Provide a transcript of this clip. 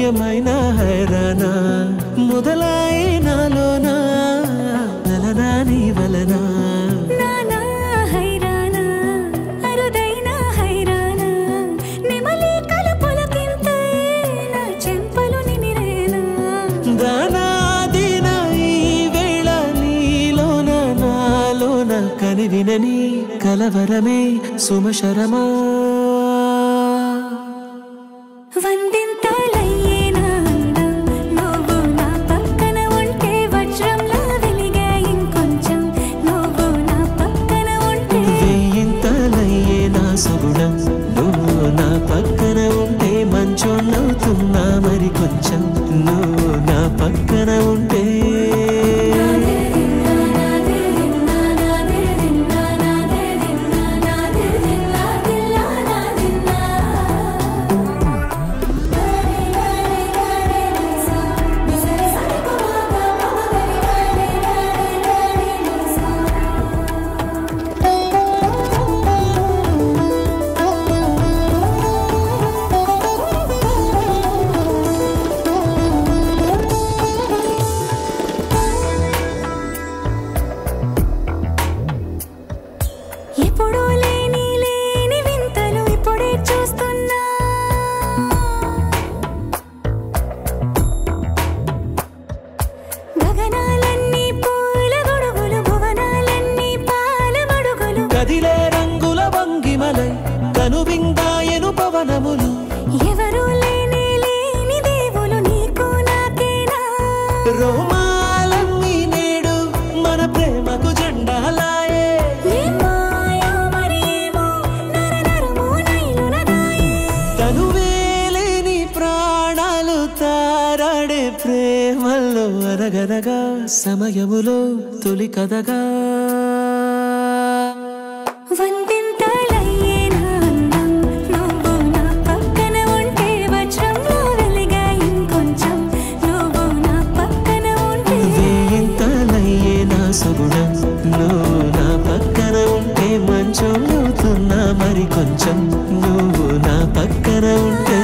ఏమైనా హైరానా మొదలై నాలోనా నలనా నీ వలనా నానా హైరానా అరుదైన హైరానా నెమలి కలుపులకింతే నా చెంపలు నిమిరేనా దానాదిన ఈ వేళ నీలోన నాలోన కనివినని కలవరమే సుమశరమా వందింతలయ్యేనా నువ్వు నా పక్కన ఉంటే వజ్రంలా వెలిగే ఇంకొంచెం నువ్వు నా పక్కన ఉంటే వేయింతలయ్యేనా సుగుణం నువ్వు నా పక్కన ఉంటే మంచోళ్ళవుతున్నా మరి కొంచెం నువ్వు నా పక్కన ఉంటే ఎప్పుడూ లేని వింతలు ఇప్పుడే చూస్తున్నా గగనాలన్నీ పూల గొడుగులు భువనాలన్నీ పాల మడుగులు కదిలే రంగుల వంగిమలై కనువిందాయను పవనములు ఎవరూ లేని దేవులు నీకు నాకేనా రోమాలన్నీ నేడు మన ప్రేమకు జెండాలాయే తనువేలేని ప్రాణాలు తారాడే ప్రేమల్లో అరగరగా సమయములో తొలి కథగా వందింతలయ్యేనా అందం నువ్వు నా పక్కన ఉంటే వజ్రంలా వెలిగే ఇంకొంచెం నువ్వు నా పక్కన ఉంటే వేయింతలయ్యేనా సుగుణం నువ్వు నా పక్కన ఉంటే మంచోళ్ళవుతున్నా మరి కొంచెం నువ్వు నా పక్కన ఉంటే